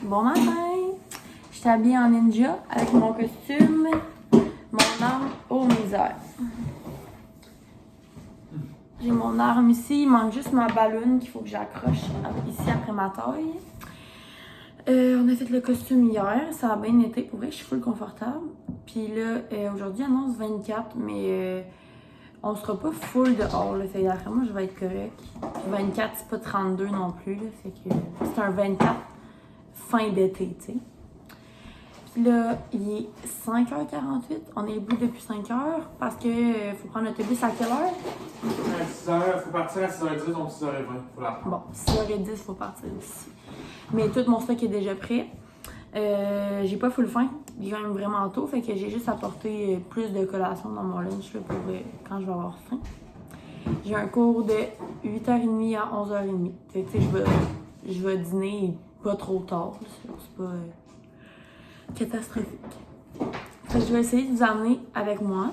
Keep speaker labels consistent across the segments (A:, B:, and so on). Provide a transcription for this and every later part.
A: Bon matin! Je suis habillée en ninja avec mon costume, mon arme aux misères. J'ai mon arme ici, il manque juste ma ballonne qu'il faut que j'accroche ici après ma taille. On a fait le costume hier, ça a bien été. Pour vrai, je suis full confortable. Puis là, aujourd'hui, annonce 24, mais on sera pas full dehors. Là. Fait que moi, je vais être correct. 24, c'est pas 32 non plus. Là. Fait que c'est un 24 fin d'été, tu sais. Puis là, il est 5h48. On est debout depuis 5h parce que faut prendre l'autobus à quelle heure?
B: À 6h, faut partir à 6h10, donc 6h20. Faut la prendre.
A: Bon, 6h10, faut partir d'ici. Mais tout mon stock est déjà prêt. J'ai pas full faim. Il est quand même vraiment tôt, fait que j'ai juste apporté plus de collations dans mon lunch là, pour quand je vais avoir faim. J'ai un cours de 8h30 à 11h30. Fait que tu sais, je vais dîner pas trop tard. C'est pas catastrophique. Fait que je vais essayer de vous amener avec moi.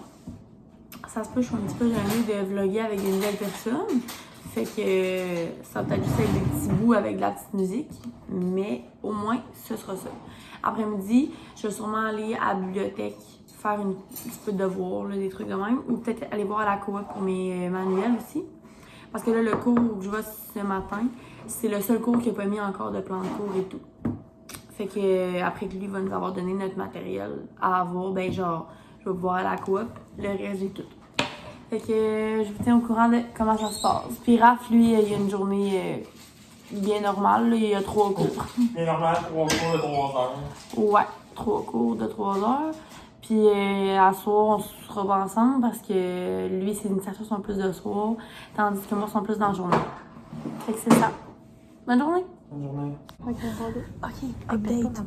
A: Ça se peut, je suis un petit peu gênée de vlogger avec des nouvelles personnes. Fait que ça va peut-être juste être des petits bouts avec de la petite musique. Mais au moins, ce sera ça. Après-midi, je vais sûrement aller à la bibliothèque faire un petit peu de devoirs, là, des trucs de même. Ou peut-être aller voir à la coop pour mes manuels aussi. Parce que là, le cours que je vois ce matin, c'est le seul cours qui n'a pas mis encore de plan de cours et tout. Fait que après que lui va nous avoir donné notre matériel à avoir, ben genre, je vais pouvoir aller à la coop, le reste j'ai tout. Fait que je vous tiens au courant de comment ça se passe. Puis Raph, lui, il y a une journée bien normale, là, il y a 3 cours.
B: Bien normal, 3 cours de 3 heures.
A: Ouais, 3 cours de 3 heures. Puis à soir, on se revoit ensemble parce que lui, ses initiations sont plus de soir, tandis que moi, sont plus dans la journée. Fait que c'est ça. Bonne journée!
B: Bonne journée.
A: Ok, update.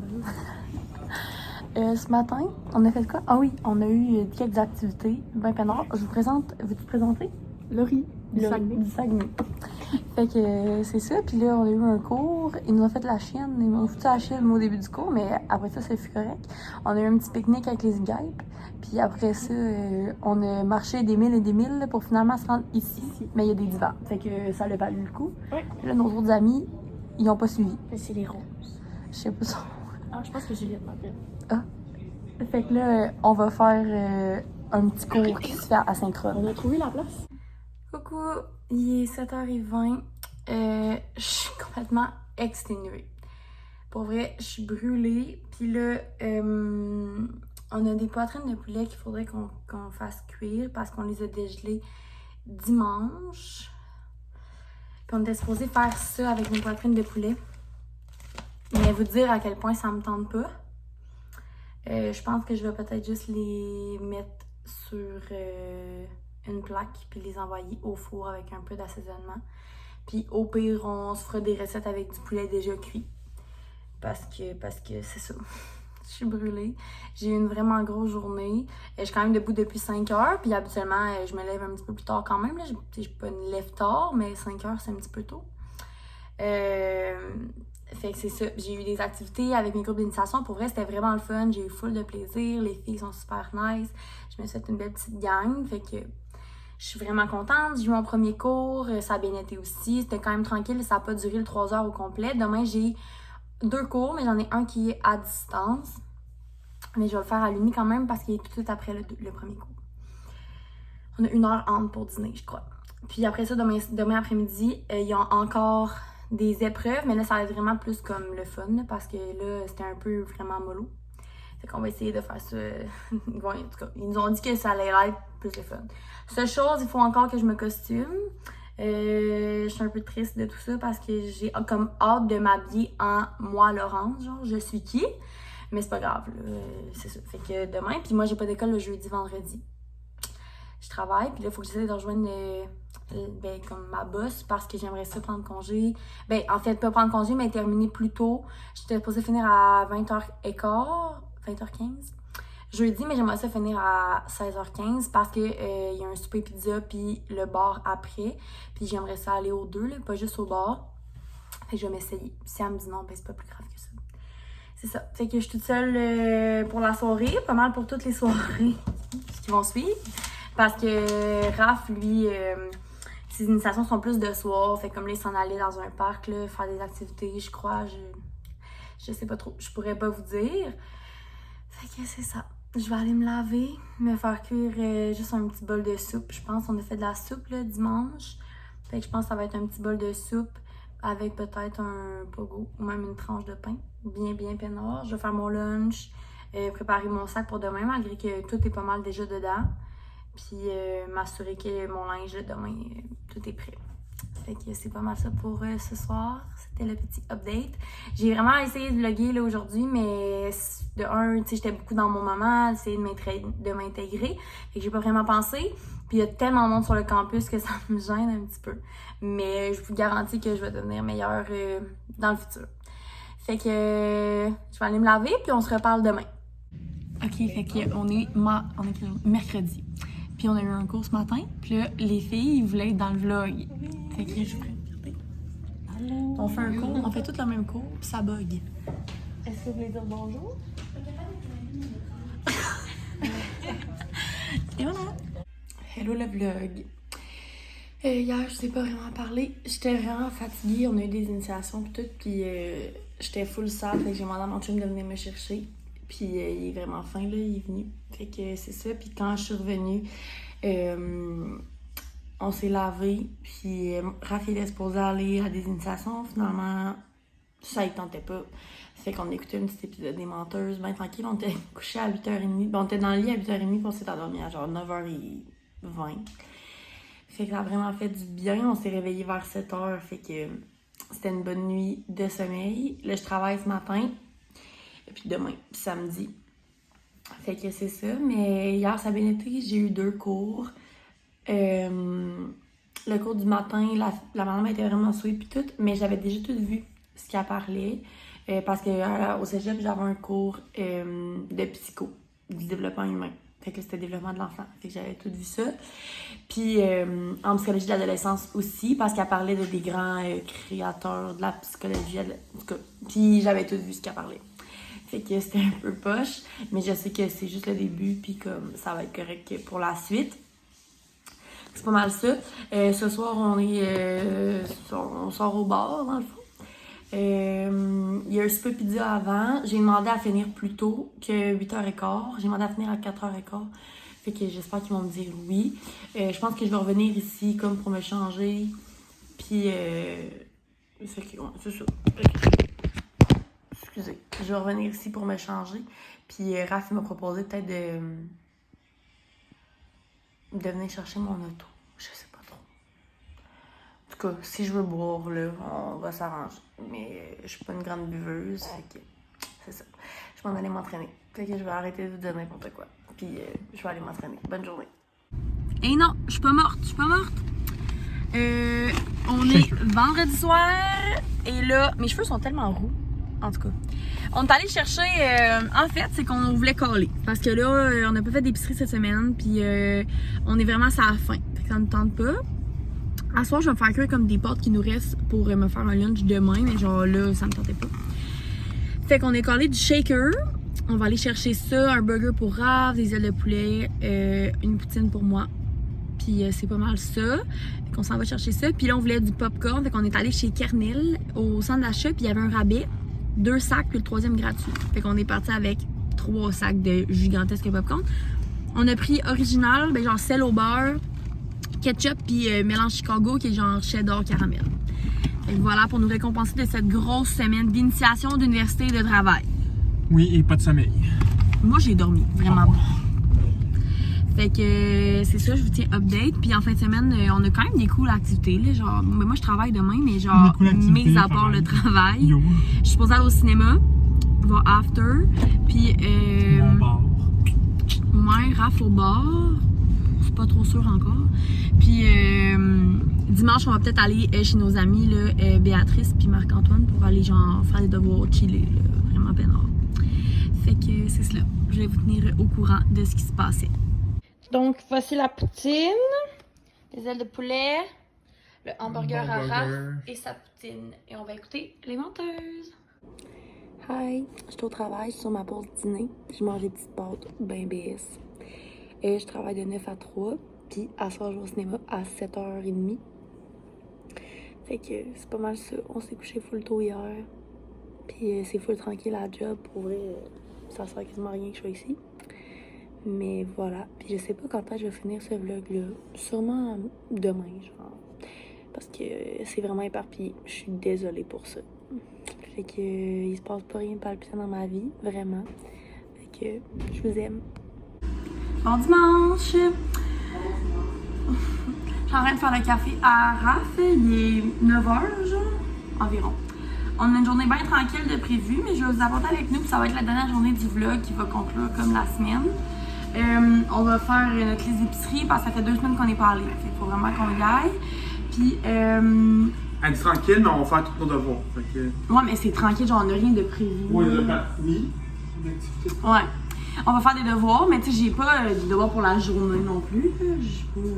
A: Ce matin, on a fait quoi? Ah oui, on a eu quelques activités. Ben peinard, je vous présente. Veux-tu te présenter?
C: Laurie, du Saguenay.
A: Du Saguenay. Fait que c'est ça. Puis là, on a eu un cours. Ils nous ont fait la chienne. Ils m'ont foutu la chienne au début du cours, mais après ça, c'est correct. On a eu un petit pique-nique avec les guêpes. Puis après ça, on a marché des milles et des milles pour finalement se rendre ici. Mais il y a des divans. Fait que ça a valu le coup.
C: Ouais.
A: Puis là, nos autres amis, ils n'ont pas suivi.
C: C'est les roses.
A: Je sais pas ça.
C: Ah, je pense que Juliette m'appelle.
A: Ah. Fait que là, on va faire un petit cours qui se fait à Saint-Croix.
C: On a trouvé la place.
A: Coucou, il est 7h20. Je suis complètement exténuée. Pour vrai, je suis brûlée. Puis là, on a des poitrines de poulet qu'il faudrait qu'on fasse cuire parce qu'on les a dégelées dimanche. Puis on était supposé faire ça avec nos poitrines de poulet. Mais vous dire à quel point ça me tente pas. Je pense que je vais peut-être juste les mettre sur une plaque puis les envoyer au four avec un peu d'assaisonnement. Puis au pire, on se fera des recettes avec du poulet déjà cuit. Parce que c'est ça. Je suis brûlée. J'ai eu une vraiment grosse journée. Je suis quand même debout depuis 5 heures. Puis habituellement, je me lève un petit peu plus tard quand même. Là. Je pas une lève tard, mais 5 heures, c'est un petit peu tôt. Fait que c'est ça. J'ai eu des activités avec mes groupes d'initiation. Pour vrai, c'était vraiment le fun. J'ai eu full de plaisir. Les filles sont super nice. Je me suis fait une belle petite gang. Fait que je suis vraiment contente. J'ai eu mon premier cours. Ça a bien été aussi. C'était quand même tranquille. Ça n'a pas duré le 3 heures au complet. Demain, j'ai 2 cours, mais j'en ai un qui est à distance. Mais je vais le faire à l'uni quand même parce qu'il est tout de suite après le premier cours. On a 1 heure entre pour dîner, je crois. Puis après ça, demain après-midi, il y a encore des épreuves, mais là, ça va être vraiment plus comme le fun, là, parce que là, c'était un peu vraiment mollo. Fait qu'on va essayer de faire ça. Bon, en tout cas, ils nous ont dit que ça allait être plus le fun. Seule chose, il faut encore que je me costume. Je suis un peu triste de tout ça parce que j'ai comme hâte de m'habiller en moi, Laurence, genre, je suis qui? Mais c'est pas grave, là, c'est ça. Fait que demain, puis moi, j'ai pas d'école le jeudi, vendredi. Je travaille, puis là, il faut que j'essaie de rejoindre comme ma boss parce que j'aimerais ça prendre congé. Ben, en fait, pas prendre congé, mais terminer plus tôt. J'étais supposée finir à 20h15, 20h15 jeudi, mais j'aimerais ça finir à 16h15 parce que il y a un souper pizza puis le bar après. Puis j'aimerais ça aller aux deux, là, pas juste au bar. Fait que je vais m'essayer. Si elle me dit non, ben c'est pas plus grave que ça. C'est ça. Fait que je suis toute seule pour la soirée, pas mal pour toutes les soirées qui vont suivre. Parce que Raph, lui, ses initiations sont plus de soir. Fait comme là, il s'en allait dans un parc, là, faire des activités, je crois. Je sais pas trop, je pourrais pas vous dire. Fait que c'est ça. Je vais aller me laver, me faire cuire juste un petit bol de soupe. Je pense qu'on a fait de la soupe là, dimanche. Fait que je pense que ça va être un petit bol de soupe avec peut-être un pogo ou même une tranche de pain. Bien peinard. Je vais faire mon lunch, préparer mon sac pour demain malgré que tout est pas mal déjà dedans. Puis m'assurer que mon linge de demain, tout est prêt. Fait que c'est pas mal ça pour ce soir. C'était le petit update. J'ai vraiment essayé de vlogger là aujourd'hui, mais de un, tu sais, j'étais beaucoup dans mon moment, essayer de m'intégrer. Fait que j'ai pas vraiment pensé. Puis il y a tellement de monde sur le campus que ça me gêne un petit peu. Mais je vous garantis que je vais devenir meilleure dans le futur. Fait que je vais aller me laver, puis on se reparle demain. Ok, fait que on est mercredi. Puis on a eu un cours ce matin. Puis là, les filles, ils voulaient être dans le vlog. Fait que je ferai. On fait un cours, on fait tout le même cours, puis ça bug. Est-ce que vous voulez dire bonjour? Et voilà! Hello le vlog. Hier, je sais pas vraiment parler. J'étais vraiment fatiguée. On a eu des initiations pis tout. Puis j'étais full sale. Fait que j'ai demandé à mon chum de venir me chercher. Puis il est vraiment fin, là. Il est venu. Fait que c'est ça. Puis quand je suis revenue, on s'est lavé. Puis Raph était supposé aller à des initiations. Finalement, ça il tentait pas. Fait qu'on écoutait un petit épisode des Menteuses. Ben tranquille, on était couché à 8h30. Ben, on était dans le lit à 8h30 puis on s'est endormi à genre 9h20. Fait que ça a vraiment fait du bien. On s'est réveillé vers 7h. Fait que c'était une bonne nuit de sommeil. Là, je travaille ce matin. Et puis demain, samedi. Fait que c'est ça. Mais hier, ça a bien été. J'ai eu 2 cours. Le cours du matin, la madame était vraiment sweet puis tout. Mais j'avais déjà tout vu ce qu'elle parlait. Parce qu'au cégep, j'avais un cours de psycho, du développement humain. Fait que c'était développement de l'enfant. Fait que j'avais tout vu ça. Puis en psychologie de l'adolescence aussi, parce qu'elle parlait de des grands créateurs de la psychologie. En tout cas, puis j'avais tout vu ce qu'elle parlait. Fait que c'était un peu poche. Mais je sais que c'est juste le début, puis comme ça va être correct pour la suite. C'est pas mal ça. Ce soir, on sort au bar, dans le fond. Il y a un super pizza avant. J'ai demandé à finir plus tôt que 8h15. J'ai demandé à finir à 4h15. Fait que j'espère qu'ils vont me dire oui. Je pense que je vais revenir ici comme pour me changer. Puis fait que ouais, c'est ça. Excusez. Je vais revenir ici pour me changer. Puis Raph m'a proposé peut-être de venir chercher mon auto. Je sais pas trop. En tout cas, si je veux boire, là, on va s'arranger. Mais je suis pas une grande buveuse, fait que c'est ça. Je vais m'en aller m'entraîner. Fait que je vais arrêter de vous dire n'importe quoi. Puis je vais aller m'entraîner. Bonne journée. Et non, je suis pas morte. On est vendredi soir. Et là, mes cheveux sont tellement roux. En tout cas. On est allé chercher. En fait, c'est qu'on voulait coller. Parce que là, on n'a pas fait d'épicerie cette semaine. Puis on est vraiment à la fin. Fait que ça ne tente pas. À ce soir, je vais me faire cuire comme des pâtes qui nous restent pour me faire un lunch demain. Mais genre là, ça me tentait pas. Fait qu'on est collé du shaker. On va aller chercher ça. Un burger pour Raph, des ailes de poulet, une poutine pour moi. Puis c'est pas mal ça. Fait qu'on s'en va chercher ça. Puis là, on voulait du popcorn. Fait qu'on est allé chez Kernel au centre d'achat. Puis il y avait un rabais. 2 sacs, puis le 3e gratuit. Fait qu'on est parti avec 3 sacs de gigantesques popcorn. On a pris original, ben genre sel au beurre, ketchup, puis mélange Chicago, qui est genre cheddar caramel. Fait que voilà, pour nous récompenser de cette grosse semaine d'initiation d'université et de travail.
B: Oui, et pas de sommeil.
A: Moi, j'ai dormi, vraiment. Fait que c'est ça, je vous tiens update. Puis en fin de semaine, on a quand même des cool activités. Là, genre, moi, je travaille demain, mais genre, mis à part le travail.
B: Yo.
A: Je suis supposée aller au cinéma, voir After. Puis,
B: Mon bar.
A: ouais, Raph au bar. C'est pas trop sûr encore. Puis, dimanche, on va peut-être aller chez nos amis, là, Béatrice puis Marc-Antoine, pour aller, genre, faire des devoirs chiller, là, vraiment peinard. Fait que c'est cela. Je vais vous tenir au courant de ce qui se passait. Donc, voici la poutine, les ailes de poulet, le hamburger à Raph et sa poutine. Et on va écouter les menteuses. Hi, je suis au travail, je suis sur ma pause dîner. Je mange des petites pâtes ben BS. Je travaille de 9 à 3, puis à soir, je vais au cinéma à 7h30. Fait que c'est pas mal ça. On s'est couché full tôt hier. Puis c'est full tranquille à la job. Pour vrai, ça sert quasiment à rien que je sois ici. Mais voilà. Puis je sais pas quand est-ce que je vais finir ce vlog-là. Sûrement demain, genre. Parce que c'est vraiment éparpillé. Je suis désolée pour ça. Fait que il se passe pas rien de palpitant dans ma vie, vraiment. Fait que je vous aime. Bon dimanche! Je suis en train de faire le café à Raph. Il est 9h, genre, environ. On a une journée bien tranquille de prévu, mais je vais vous apporter avec nous. Puis ça va être la dernière journée du vlog qui va conclure comme la semaine. On va faire notre liste d'épicerie parce que ça fait 2 semaines qu'on n'est pas allé. Fait qu'il faut vraiment qu'on y aille. Puis,
B: Elle dit tranquille, mais on va faire tous nos devoirs. Fait que...
A: ouais, mais c'est tranquille, genre on n'a rien de prévu.
B: Oui, d'activité.
A: Ouais. On va faire des devoirs, mais tu sais, j'ai pas des devoirs pour la journée non plus. J'ai pas.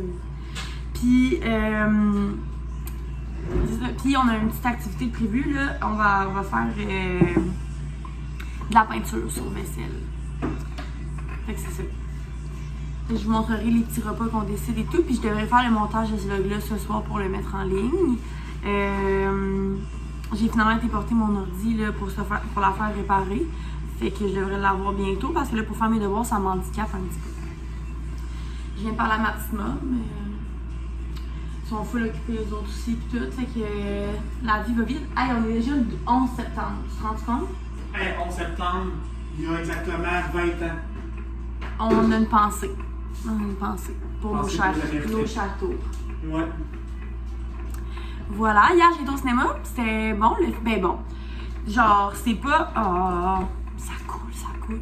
A: Puis, puis on a une petite activité prévue, là. On va faire de la peinture sur vaisselle. Fait que c'est ça. Je vous montrerai les petits repas qu'on décide et tout. Puis je devrais faire le montage de ce vlog-là ce soir pour le mettre en ligne. J'ai finalement été porter mon ordi là, pour la faire réparer. Fait que je devrais l'avoir bientôt parce que là, pour faire mes devoirs, ça m'handicape un petit peu. Je viens de parler à ma petite mom, mais ils sont full occupés les autres aussi pis tout. Fait que la vie va vite. Hey, on est déjà le 11 septembre, tu te rends compte?
B: Hey, 11 septembre, il y a exactement 20 ans.
A: On a une pensée. On a une pensée pour nos châteaux.
B: Ouais.
A: Voilà, hier j'ai été au cinéma, c'était bon, ben bon. Genre, c'est pas. Oh, ça coule.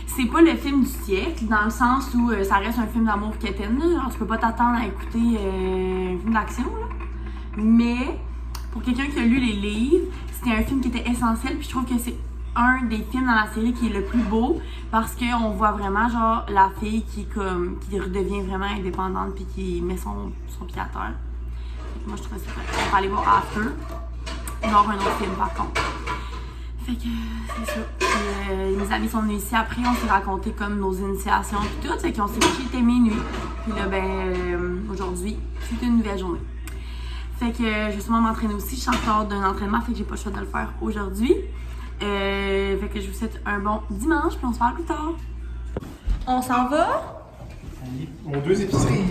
A: C'est pas le film du siècle, dans le sens où ça reste un film d'amour quétaine. Genre, tu peux pas t'attendre à écouter un film d'action, là. Mais, pour quelqu'un qui a lu les livres, c'était un film qui était essentiel, puis je trouve que c'est un des films dans la série qui est le plus beau parce qu'on voit vraiment genre la fille qui redevient vraiment indépendante puis qui met son pied à terre. Moi je trouve ça cool. On va aller voir After. Genre un autre film par contre. Fait que c'est ça. Puis, mes amis sont venus ici après, on s'est raconté comme nos initiations puis tout. Fait qu'on s'est couché, il était minuit. Puis là aujourd'hui, c'est une nouvelle journée. Fait que je vais sûrement m'entraîner aussi. Je suis encore d'un entraînement, fait que j'ai pas le choix de le faire aujourd'hui. Fait que je vous souhaite un bon dimanche, puis on se parle plus tard. On s'en va
B: Aux 2 épiceries.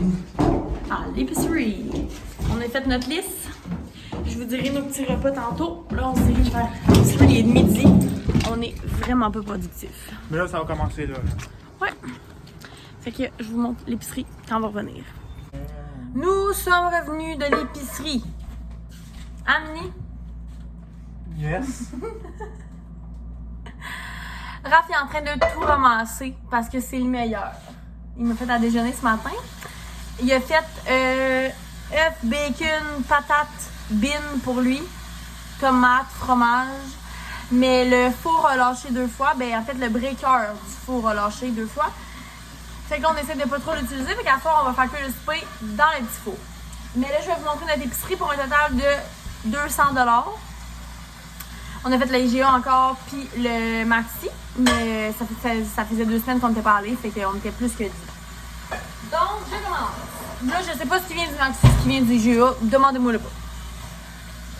A: à l'épicerie. On a fait notre liste. Je vous dirai nos petits repas tantôt. Là, on se dirige vers l'épicerie. Il est midi. On est vraiment pas productif.
B: Mais là, ça va commencer là.
A: Ouais. Fait que je vous montre l'épicerie quand on va revenir. Nous sommes revenus de l'épicerie. Annie?
B: Yes.
A: Raph est en train de tout ramasser parce que c'est le meilleur. Il m'a fait à déjeuner ce matin. Il a fait œufs, bacon, patates, bin pour lui, tomates, fromage. Mais le four a lâché 2 fois. Ben en fait, le breaker du four a lâché 2 fois. Fait que là, on essaie de pas trop l'utiliser. Fait qu'à soir, on va faire que le souper dans le petit four. Mais là, je vais vous montrer notre épicerie pour un total de 200$. On a fait le IGA encore, puis le Maxi, mais ça faisait 2 semaines qu'on n'était pas allé, fait qu'on était plus que 10. Donc, je commence. Là, je sais pas ce qui vient du Maxi, ce qui vient du IGA, demandez-moi le pas.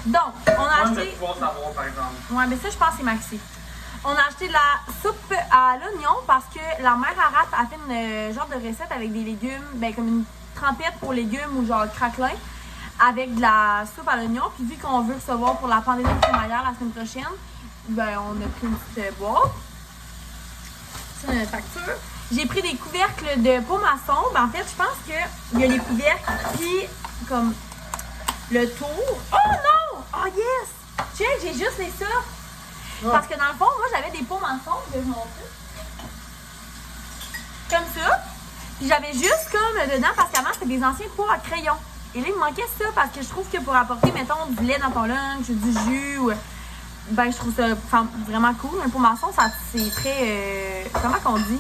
A: Donc, on a acheté...
B: Je vais pouvoir savoir, par exemple.
A: Ouais, mais ça, je pense que c'est Maxi. On a acheté de la soupe à l'oignon parce que la mère à Raph a fait une genre de recette avec des légumes, ben comme une trempette pour légumes ou genre craquelin, avec de la soupe à l'oignon. Puis vu qu'on veut recevoir pour la pandémie de crémaillère la semaine prochaine, ben on a pris une petite boîte. C'est une facture. J'ai pris des couvercles de pot maçon. Ben en fait, je pense qu'il y a les couvercles puis comme le tour. Oh non! Oh yes! Check, j'ai juste les ça. Parce que dans le fond, moi j'avais des pots maçons, je vais vous montrer. Comme ça. Puis j'avais juste comme dedans, parce qu'avant c'était des anciens pots à crayon. Et là, il me manquait ça parce que je trouve que pour apporter, mettons, du lait dans ton lunch, du jus, ou, ben je trouve ça vraiment cool. Un pot maçon, c'est très. Comment qu'on dit?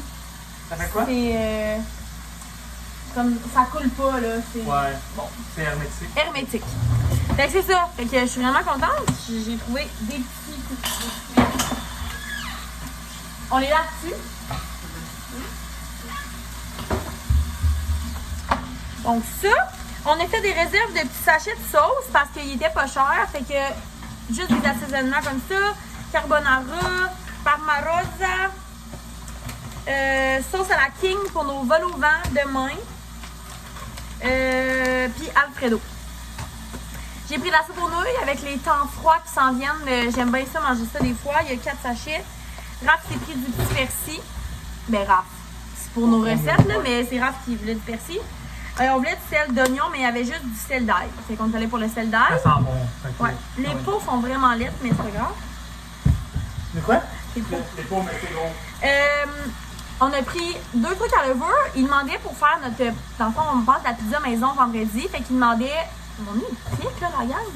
B: Ça fait quoi?
A: C'est. Comme ça coule pas, là.
B: Ouais.
A: Bon.
B: C'est hermétique.
A: Hermétique. Fait que c'est ça. Fait que je suis vraiment contente. J'ai trouvé des petits coups. On est là-dessus. Donc ça, on a fait des réserves de petits sachets de sauce parce qu'il était pas cher. Fait que juste des assaisonnements comme ça. carbonara, parmarosa, sauce à la king pour nos vols au vent demain, puis Alfredo. J'ai pris de la soupe aux nouilles avec les temps froids qui s'en viennent. J'aime bien ça, manger ça des fois. Il y a 4 sachets. Raph s'est pris du petit persil. Ben Raph, c'est pour nos recettes, là, mais c'est Raph qui voulait du persil. On voulait du sel d'oignon, mais il y avait juste du sel d'ail. Fait qu'on est allé pour le sel d'ail.
D: Ça sent bon. Okay.
A: Ouais. Les pots sont vraiment laides, mais c'est pas grave.
D: De quoi?
A: Les pots.
B: Les pots, mais c'est gros.
A: On a pris 2 trucs à levure. Il demandait pour faire notre... Dans le fond, on passe la pizza maison vendredi. Fait qu'il demandait... On est pique, là, la gang.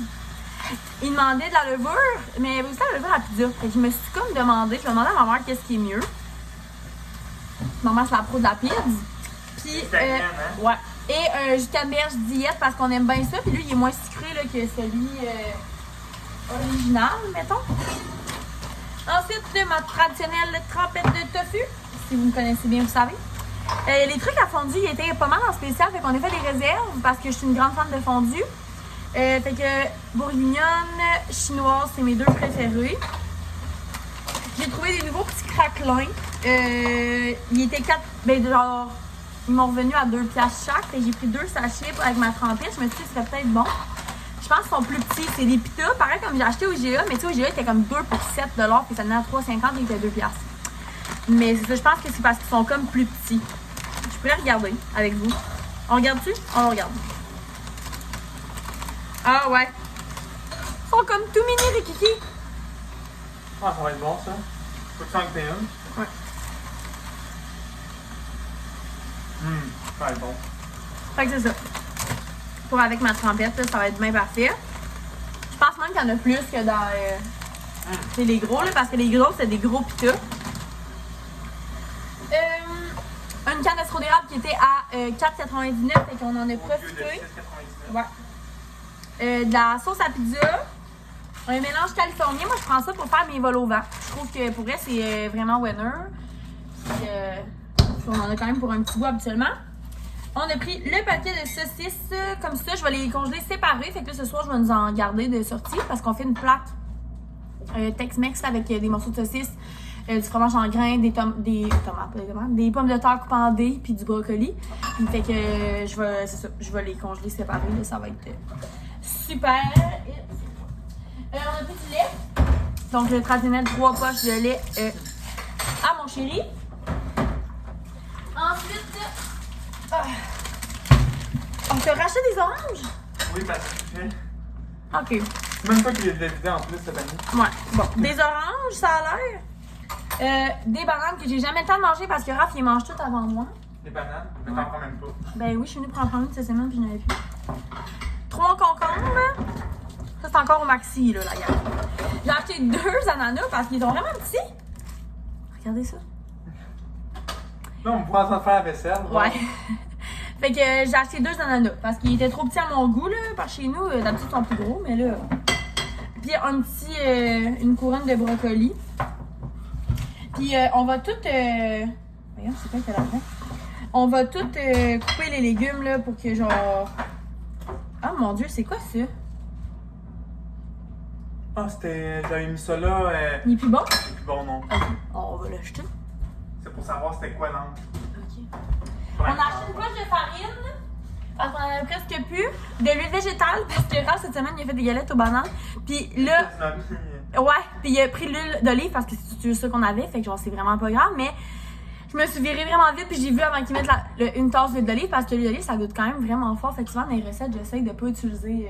A: Il demandait de la levure, mais il y avait aussi de la levure à pizza. Fait que je me suis comme demandé, je me demandais à ma mère qu'est-ce qui est mieux. Maman, c'est la pro de la pizza. Puis, ouais. Et un jus de canneberge diète parce qu'on aime bien ça. Puis lui, il est moins sucré là, que celui original, mettons. Ensuite, ma traditionnelle trempette de tofu. Si vous me connaissez bien, vous savez. Les trucs à fondu, ils étaient pas mal en spécial. Fait qu'on a fait des réserves parce que je suis une grande fan de fondu. Fait que bourguignonne, chinoise, c'est mes 2 préférés. J'ai trouvé des nouveaux petits craquelins. Ils étaient 4... Ben genre... Ils m'ont revenu à 2$ chaque. Fait que j'ai pris 2 sachets avec ma trempette. Je me suis dit que ce serait peut-être bon. Je pense qu'ils sont plus petits. C'est des pitas. Pareil comme j'ai acheté au IGA. Mais tu sais, au IGA, il était comme 2 pour 7$. Puis ça donnait à 3,50$ et il était 2$. Mais c'est ça, je pense que c'est parce qu'ils sont comme plus petits. Je pourrais regarder avec vous. On regarde-tu? On regarde. Ah ouais. Ils sont comme tout mini, les kiki.
D: Ah, ça va être bon, ça. Faut que tu en aies une.
A: Ouais.
D: Ça va être bon.
A: Fait que c'est ça. Pour avec ma trempette, là, ça va être bien parfait. Je pense même qu'il y en a plus que dans c'est les gros, là, parce que les gros, c'est des gros pitas. Une canne de sirop d'érable qui était à 4,99 et qu'on en a profité. Ouais. De la sauce à pizza. Un mélange californien. Moi, je prends ça pour faire mes vols au vent. Je trouve que pour vrai, c'est vraiment winner. Puis, on en a quand même pour un petit bout habituellement. On a pris le paquet de saucisses comme ça. Je vais les congeler séparés. Fait que là, ce soir, je vais nous en garder de sortie parce qu'on fait une plaque Tex-Mex avec des morceaux de saucisses, du fromage en grains, des pommes de terre coupées en dés, puis du brocoli. Fait que je vais les congeler séparés. Là, ça va être super. On a pris du lait. Donc, le traditionnel 3 poches de lait à mon chéri. Ensuite, on t'a racheté des oranges?
D: Oui, parce que
A: Ok.
D: c'est même pas qu'il y a de la vidéo en plus cette année.
A: Ouais. Bon, des oranges, ça a l'air. Des bananes que j'ai jamais le temps de manger parce que Raph, il mange tout avant moi.
D: Des bananes, mais t'en prends même pas.
A: Ben oui, je suis venue pour en prendre une cette semaine puis je n'avais plus. 3 concombres. Ça, c'est encore au maxi, là, la gamme. J'ai acheté 2 ananas parce qu'ils sont vraiment petits. Regardez ça.
D: Là, on me voit en train de faire la vaisselle.
A: Ouais. Fait que j'ai acheté 2 ananas parce qu'ils étaient trop petits à mon goût, là. Par chez nous, d'habitude, ils sont plus gros, mais là. Puis une couronne de brocoli. Puis on va tout. Voyons, c'est quoi qu'il y a là-dedans? On va tout couper les légumes, là, pour que genre. Ah mon Dieu, c'est quoi ça?
D: Ah, c'était. J'avais mis ça là.
A: Il est plus bon?
D: C'est plus bon, non.
A: Ok. On va l'acheter.
D: C'est pour savoir c'était quoi l'angle.
A: Ok. On a acheté une poche de farine. Parce qu'on en avait presque plus. De l'huile végétale. Parce que Raph, cette semaine, il a fait des galettes aux bananes. Puis là. Ouais. Puis il a pris l'huile d'olive parce que c'est ça qu'on avait. Fait que genre, c'est vraiment pas grave. Mais je me suis virée vraiment vite. Puis j'ai vu avant qu'il mette une tasse d'huile d'olive. Parce que l'huile d'olive, ça goûte quand même vraiment fort. Fait que souvent, dans les recettes, j'essaye de pas utiliser.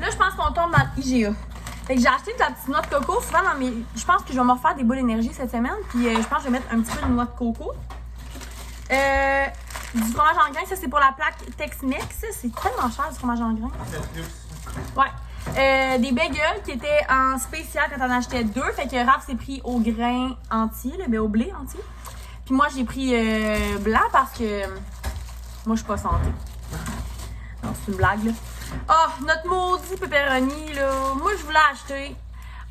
A: Là, je pense qu'on tombe dans l'IGA. Fait que j'ai acheté de la petite noix de coco. Souvent, dans mes. Je pense que je vais me refaire des boules d'énergie cette semaine. Puis je pense que je vais mettre un petit peu de noix de coco. Du fromage en grains, ça c'est pour la plaque Tex-Mex. C'est tellement cher du fromage en grains. Ouais. Des bagels qui étaient en spécial quand on en achetait 2. Fait que Raph s'est pris au grain entier, au blé entier. Puis moi j'ai pris blanc parce que moi je suis pas santé. Non, c'est une blague là. Ah, notre maudit pepperoni là. Moi je voulais acheter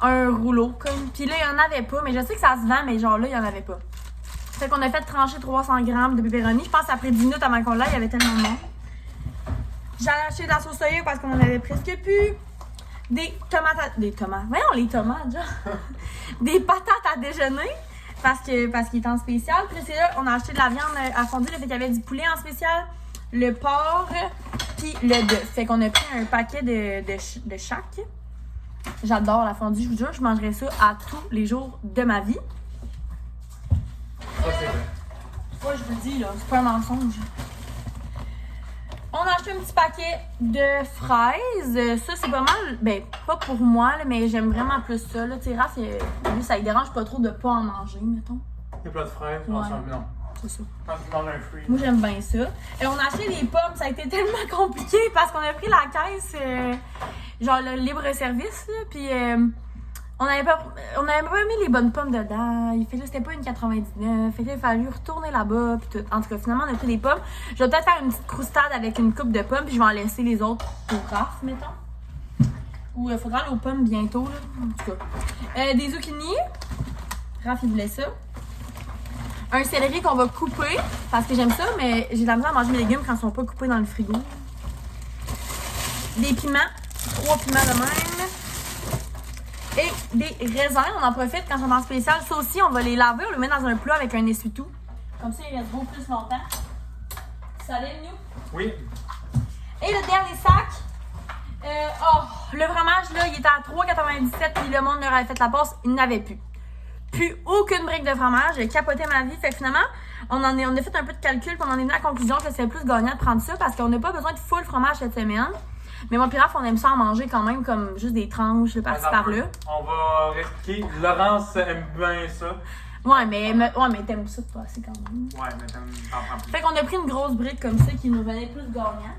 A: un rouleau comme. Puis là il y en avait pas, mais je sais que ça se vend, mais genre là il y en avait pas. Fait qu'on a fait trancher 300 grammes de pepperoni. Je pense après 10 minutes avant qu'on l'aille, il y avait tellement de monde. J'ai acheté de la sauce soya parce qu'on en avait presque plus. des tomates des tomates. Voyons les tomates, genre. Des patates à déjeuner. Parce qu'il est en spécial. Puis là, c'est là, on a acheté de la viande à fondue. Là, fait qu'il y avait du poulet en spécial, le porc, puis le bœuf. Fait qu'on a pris un paquet de chaque. J'adore la fondue, je vous jure, je mangerais ça à tous les jours de ma vie.
D: Ça, c'est vrai.
A: Moi, je vous le dis, là, c'est pas un mensonge. On a acheté un petit paquet de fraises. Ça, c'est pas mal. Ben, pas pour moi, là, mais j'aime vraiment plus ça. Là, tu sais, Raph, lui, ça lui dérange pas trop de pas en manger, mettons.
D: Il y a plein de fraises,
A: Ouais.
D: non.
A: C'est ça.
D: Quand tu manges un fruit.
A: Moi, j'aime bien ça. Et on a acheté des pommes. Ça a été tellement compliqué parce qu'on a pris la caisse, genre le libre-service, là, puis on avait pas mis les bonnes pommes dedans. Fait que là, c'était pas une 99. Fait que là, il a fallu retourner là-bas, puis tout. En tout cas, finalement, on a pris des pommes. Je vais peut-être faire une petite croustade avec une coupe de pommes, puis je vais en laisser les autres pour Raph, mettons. Ou il faudra aller aux pommes bientôt, là. En tout cas. Des zucchini. Raph, il voulait ça. Un céleri qu'on va couper, parce que j'aime ça, mais j'ai de la misère à manger mes légumes quand ils sont pas coupés dans le frigo. Des piments, 3 piments de même. Et des raisins, on en profite quand on est en spécial. Ça aussi, on va les laver, on les met dans un plat avec un essuie-tout. Comme ça, ils restent beaucoup plus longtemps. Ça allait, nous?
D: Oui.
A: Et le dernier sac, le fromage, là, il était à 3,97 puis le monde leur avait fait la passe, il n'avait plus. Plus aucune brique de fromage, j'ai capoté ma vie. Fait que finalement, on a fait un peu de calcul, puis on en est venu à la conclusion que c'est plus gagnant de prendre ça parce qu'on n'a pas besoin de full fromage cette semaine. Mais moi, Raph, on aime ça en manger quand même, comme juste des tranches, de par-ci par-là.
D: On va répliquer. Laurence aime bien ça.
A: Ouais, mais t'aimes ça de passer quand même.
D: Ouais, mais t'en prends plus.
A: Fait qu'on a pris une grosse brique comme ça qui nous venait plus gagnant.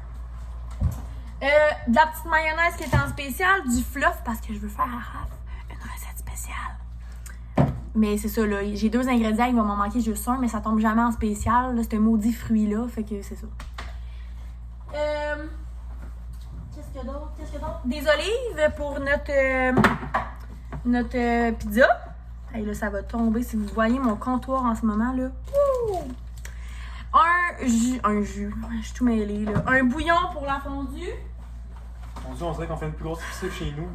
A: De la petite mayonnaise qui était en spécial, du fluff parce que je veux faire à Raph une recette spéciale. Mais c'est ça, là, j'ai 2 ingrédients, il va m'en manquer juste un, mais ça tombe jamais en spécial, là, ce maudit fruit-là, fait que c'est ça. Qu'est-ce qu'il y a d'autre? Des olives pour notre pizza. Hey, là, ça va tomber si vous voyez mon comptoir en ce moment, là. Wouh! Un jus, je suis tout mêlée, là. Un bouillon pour la fondue.
D: Mon Dieu, on dirait qu'on fait une plus grosse épicerie chez nous.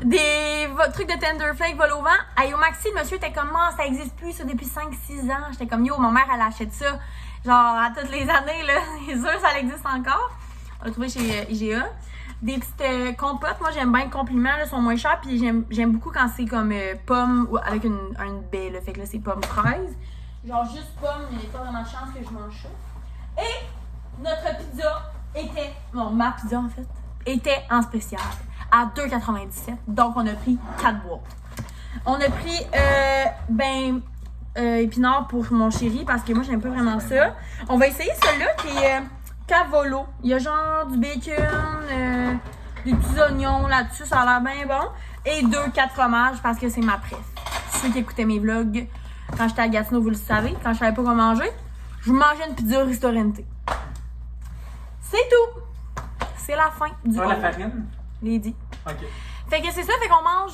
A: Des trucs de Tenderflake vol au vent. Hey, au Maxi, le monsieur était comme moi, ça existe plus ça depuis 5-6 ans. J'étais comme yo, ma mère elle achète ça. Genre à toutes les années, là. C'est sûr, ça existe encore. On l'a trouvé chez IGA. Des petites compotes. Moi, j'aime bien le compliment, là, sont moins chers. Puis j'aime beaucoup quand c'est comme pomme ou avec une baie, là. Fait que là, c'est pomme fraise. Genre juste pomme, il n'y a pas vraiment de chance que je mange ça. Et notre pizza était, non, ma pizza en fait, était en spécial à 2,97. Donc, on a pris 4 boîtes. On a pris, épinards pour mon chéri parce que moi, j'aime pas vraiment ça. On va essayer celui-là qui est cavolo. Il y a genre du bacon, des petits oignons là-dessus. Ça a l'air bien bon. Et 4 fromages parce que c'est ma préf. Ceux qui écoutaient mes vlogs quand j'étais à Gatineau, vous le savez. Quand je savais pas quoi manger, je mangeais une pizza Ristorante. C'est tout. C'est la fin du
D: la farine?
A: Les dit.
D: OK.
A: Fait que c'est ça, fait qu'on mange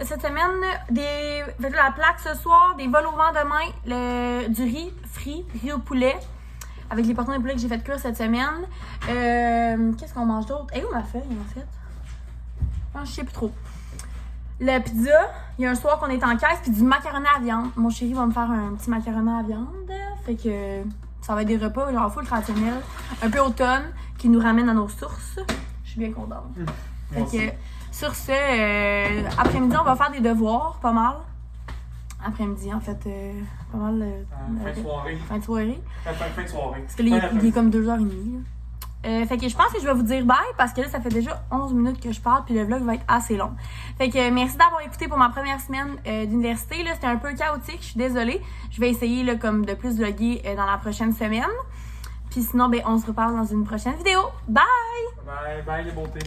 A: cette semaine fait que la plaque ce soir, des vols au vent demain, du riz frit, riz au poulet, avec les portions de poulet que j'ai fait cuire cette semaine. Qu'est-ce qu'on mange d'autre? Où ma feuille en fait? Je sais plus trop. La pizza, il y a un soir qu'on est en caisse, puis du macaroni à viande. Mon chéri va me faire un petit macaroni à viande. Fait que ça va être des repas genre full traditionnels, un peu automne, qui nous ramène à nos sources. Je suis bien contente. Fait que sur ce, après-midi, on va faire des devoirs, pas mal. Après-midi, en fait, pas mal.
D: Fin de soirée.
A: Fin de soirée.
D: Fin de soirée.
A: Parce que là, il est comme 2h30. Fait que je pense que je vais vous dire bye parce que là, ça fait déjà 11 minutes que je parle puis le vlog va être assez long. Fait que merci d'avoir écouté pour ma première semaine d'université. Là, c'était un peu chaotique, je suis désolée. Je vais essayer là, comme de plus vlogger dans la prochaine semaine. Puis sinon, on se reparle dans une prochaine vidéo. Bye!
D: Bye les beautés.